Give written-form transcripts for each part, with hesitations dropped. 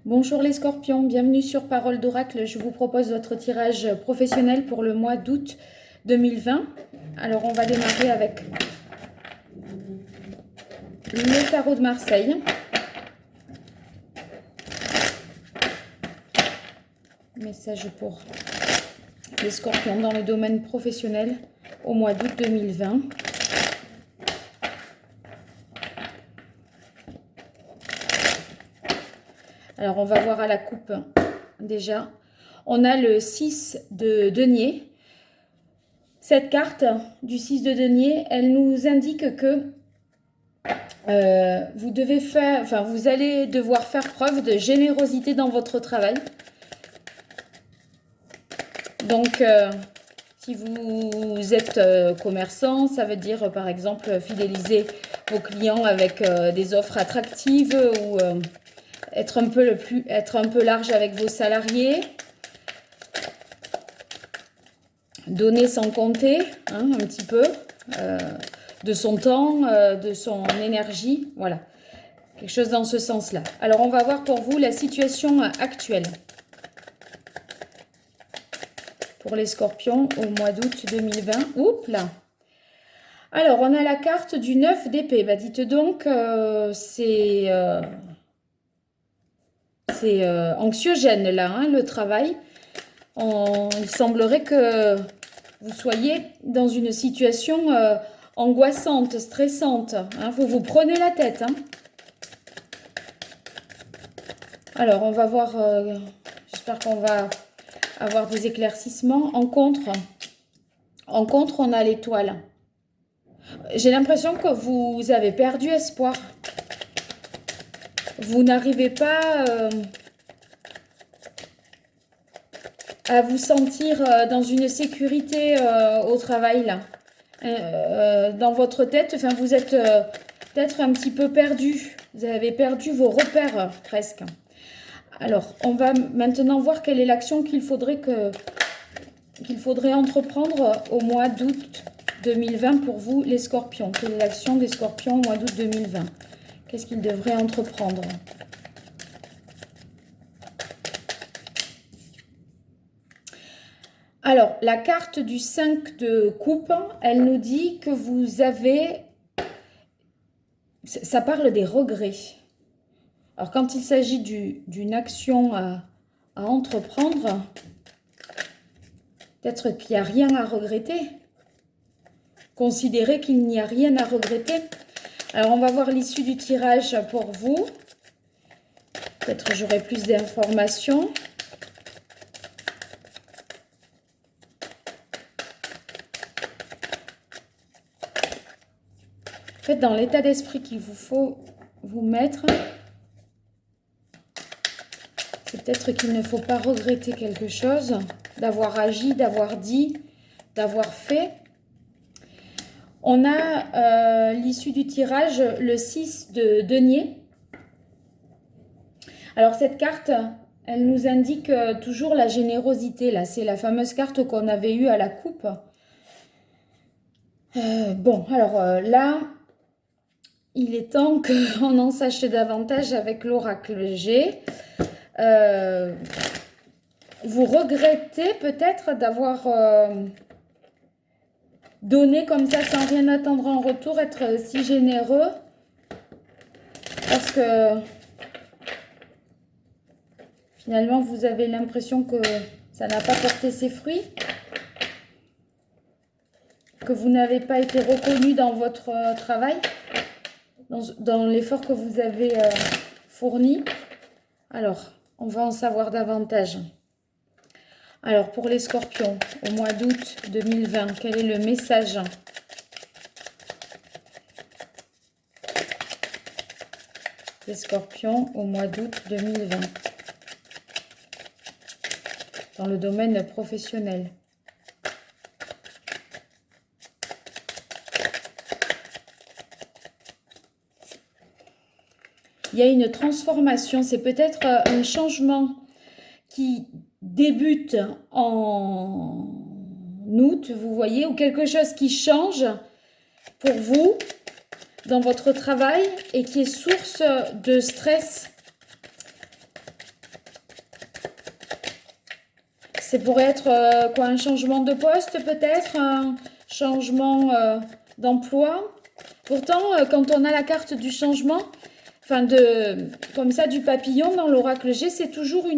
Bonjour les scorpions, bienvenue sur Parole d'Oracle. Je vous propose votre tirage professionnel pour le mois d'août 2020. Alors on va démarrer avec le tarot de Marseille. Message pour les scorpions dans le domaine professionnel au mois d'août 2020. Alors, on va voir à la coupe déjà. On a le 6 de denier. Cette carte du 6 de denier, elle nous indique que vous allez devoir faire preuve de générosité dans votre travail. Donc, si vous êtes commerçant, ça veut dire par exemple fidéliser vos clients avec des offres attractives ou être un peu large avec vos salariés. Donner sans compter, hein, un petit peu, de son temps, de son énergie. Voilà, quelque chose dans ce sens-là. Alors, on va voir pour vous la situation actuelle. Pour les scorpions au mois d'août 2020. Oups là. Alors, on a la carte du 9 d'épée. Bah, dites donc, c'est anxiogène là, hein, le travail. Il semblerait que vous soyez dans une situation angoissante, stressante. Hein, vous prenez la tête. Hein. Alors, on va voir, j'espère qu'on va avoir des éclaircissements. En contre, on a l'étoile. J'ai l'impression que vous avez perdu espoir. Vous n'arrivez pas à vous sentir dans une sécurité au travail, là. Dans votre tête, enfin, vous êtes peut-être un petit peu perdu. Vous avez perdu vos repères, presque. Alors, on va maintenant voir quelle est l'action qu'il faudrait entreprendre au mois d'août 2020 pour vous, les scorpions. Quelle est l'action des scorpions au mois d'août 2020? Qu'est-ce qu'ils devraient entreprendre? Alors, la carte du 5 de coupe, elle nous dit que vous avez... Ça parle des regrets. Alors, quand il s'agit d'une action à entreprendre, peut-être qu'il n'y a rien à regretter. Considérez qu'il n'y a rien à regretter. Alors, on va voir l'issue du tirage pour vous. Peut-être j'aurai plus d'informations. En fait, dans l'état d'esprit qu'il vous faut vous mettre, c'est peut-être qu'il ne faut pas regretter quelque chose, d'avoir agi, d'avoir dit, d'avoir fait. On a l'issue du tirage, le 6 de denier. Alors, cette carte, elle nous indique toujours la générosité. Là, c'est la fameuse carte qu'on avait eue à la coupe. Bon, alors là... Il est temps qu'on en sache davantage avec l'oracle G. Vous regrettez peut-être d'avoir donné comme ça sans rien attendre en retour, être si généreux. Parce que finalement, vous avez l'impression que ça n'a pas porté ses fruits. Que vous n'avez pas été reconnu dans votre travail. Dans l'effort que vous avez fourni. Alors, on va en savoir davantage. Alors, pour les scorpions, au mois d'août 2020, quel est le message? Les scorpions, au mois d'août 2020, dans le domaine professionnel. Il y a une transformation, c'est peut-être un changement qui débute en août, vous voyez, ou quelque chose qui change pour vous dans votre travail et qui est source de stress. Ça pourrait être quoi, un changement de poste peut-être, un changement d'emploi. Pourtant, quand on a la carte du changement, enfin comme ça du papillon dans l'oracle G, c'est toujours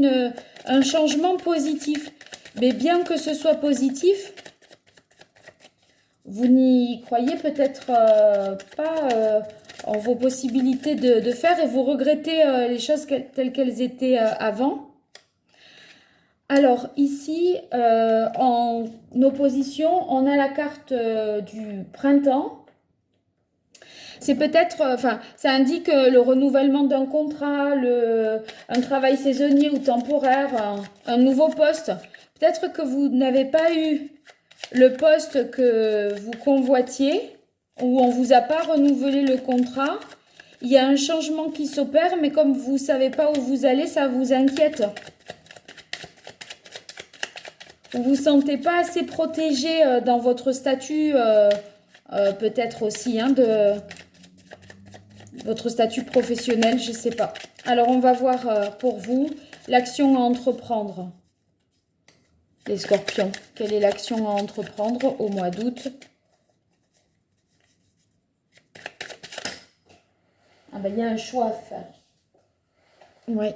un changement positif. Mais bien que ce soit positif, vous n'y croyez peut-être pas en vos possibilités de faire et vous regrettez les choses telles qu'elles étaient avant. Alors ici, en opposition, on a la carte du printemps. C'est peut-être, enfin, ça indique le renouvellement d'un contrat, un travail saisonnier ou temporaire, un nouveau poste. Peut-être que vous n'avez pas eu le poste que vous convoitiez ou on ne vous a pas renouvelé le contrat. Il y a un changement qui s'opère, mais comme vous ne savez pas où vous allez, ça vous inquiète. Vous ne vous sentez pas assez protégé dans votre statut, peut-être aussi, hein, de votre statut professionnel, je ne sais pas. Alors, on va voir pour vous l'action à entreprendre. Les scorpions, quelle est l'action à entreprendre au mois d'août? Ah ben, il y a un choix à faire. Oui.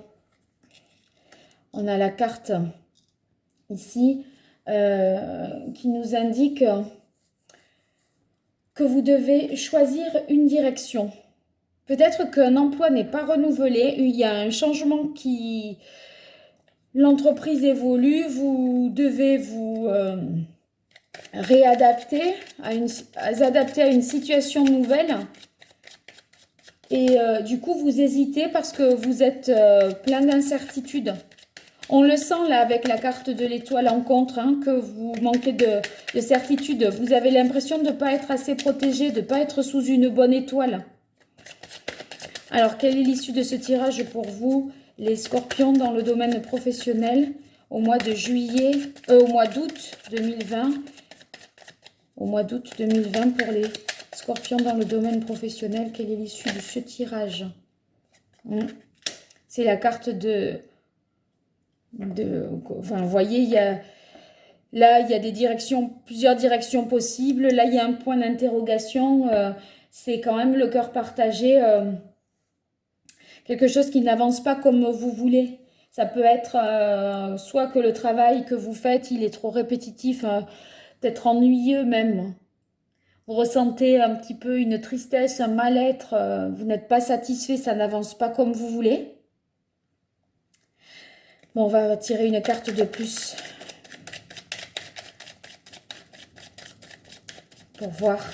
On a la carte ici qui nous indique que vous devez choisir une direction. Peut-être qu'un emploi n'est pas renouvelé, il y a un changement qui... L'entreprise évolue, vous devez vous réadapter, adapter à une situation nouvelle. Et du coup, vous hésitez parce que vous êtes plein d'incertitudes. On le sent là avec la carte de l'étoile en contre, hein, que vous manquez de certitude. Vous avez l'impression de ne pas être assez protégé, de ne pas être sous une bonne étoile. Alors, quelle est l'issue de ce tirage pour vous, les scorpions, dans le domaine professionnel au mois de juillet, au mois d'août 2020? Au mois d'août 2020 pour les scorpions dans le domaine professionnel, quelle est l'issue de ce tirage? C'est la carte enfin, vous voyez, là, il y a des directions, plusieurs directions possibles. Là, il y a un point d'interrogation. C'est quand même le cœur partagé. Quelque chose qui n'avance pas comme vous voulez. Ça peut être soit que le travail que vous faites, il est trop répétitif, peut-être ennuyeux même. Vous ressentez un petit peu une tristesse, un mal-être, vous n'êtes pas satisfait, ça n'avance pas comme vous voulez. Bon, on va tirer une carte de plus pour voir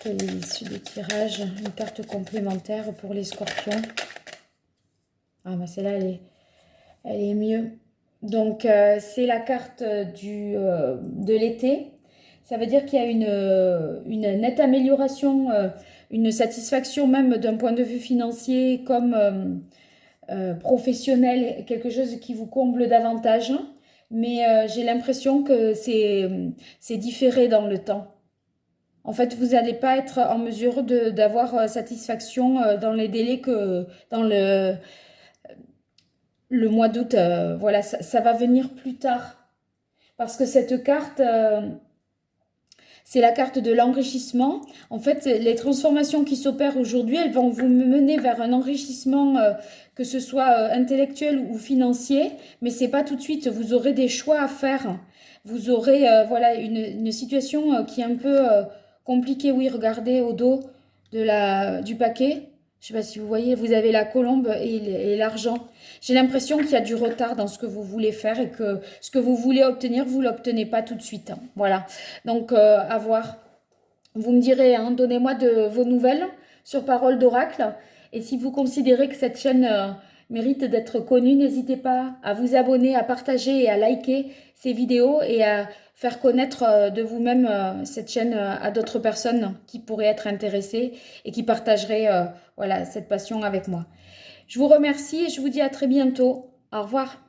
quelle est l'issue du tirage. Une carte complémentaire pour les scorpions. Ah, mais celle-là, elle est mieux. Donc, c'est la carte de l'été. Ça veut dire qu'il y a une nette amélioration, une satisfaction même d'un point de vue financier comme professionnel, quelque chose qui vous comble davantage. Mais j'ai l'impression que c'est différé dans le temps. En fait, vous n'allez pas être en mesure d'avoir satisfaction dans les délais que dans le mois d'août. Voilà, ça va venir plus tard. Parce que cette carte, c'est la carte de l'enrichissement. En fait, les transformations qui s'opèrent aujourd'hui, elles vont vous mener vers un enrichissement, que ce soit intellectuel ou financier. Mais ce n'est pas tout de suite. Vous aurez des choix à faire. Vous aurez voilà, une situation qui est un peu compliquée. Oui, regardez au dos du paquet. Je ne sais pas si vous voyez, vous avez la colombe et l'argent. J'ai l'impression qu'il y a du retard dans ce que vous voulez faire et que ce que vous voulez obtenir, vous ne l'obtenez pas tout de suite. Hein. Voilà. Donc, à voir. Vous me direz, hein, donnez-moi de vos nouvelles sur Parole d'Oracle. Et si vous considérez que cette chaîne mérite d'être connue, n'hésitez pas à vous abonner, à partager et à liker ces vidéos et à faire connaître de vous-même cette chaîne à d'autres personnes qui pourraient être intéressées et qui partageraient voilà, cette passion avec moi. Je vous remercie et je vous dis à très bientôt. Au revoir.